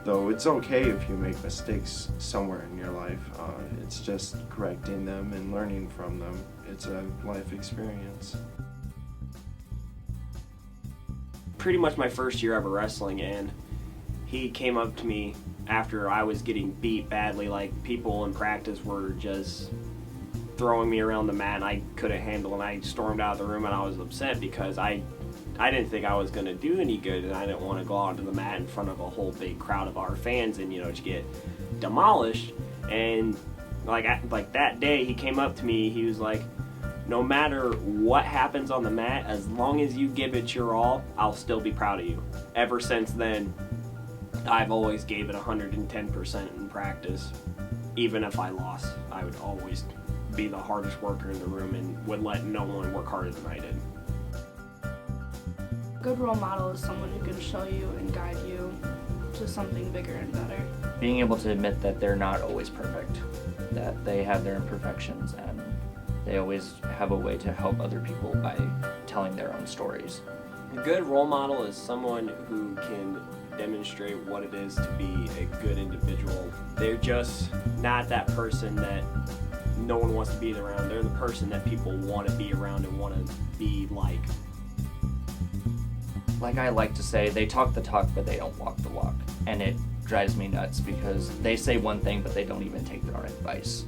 though it's okay if you make mistakes somewhere in your life. It's just correcting them and learning from them. It's a life experience. Pretty much my first year ever wrestling, and he came up to me after I was getting beat badly. Like, people in practice were just throwing me around the mat and I couldn't handle it, and I stormed out of the room and I was upset because I didn't think I was going to do any good, and I didn't want to go onto the mat in front of a whole big crowd of our fans and, to get demolished. And like that day, he came up to me, he was like, no matter what happens on the mat, as long as you give it your all, I'll still be proud of you. Ever since then, I've always gave it 110% in practice. Even if I lost, I would always be the hardest worker in the room and would let no one work harder than I did. A good role model is someone who can show you and guide you to something bigger and better. Being able to admit that they're not always perfect, that they have their imperfections, and they always have a way to help other people by telling their own stories. A good role model is someone who can demonstrate what it is to be a good individual. They're just not that person that no one wants to be around. They're the person that people want to be around and want to be like. Like I like to say, they talk the talk, but they don't walk the walk. And it drives me nuts because they say one thing, but they don't even take their own advice.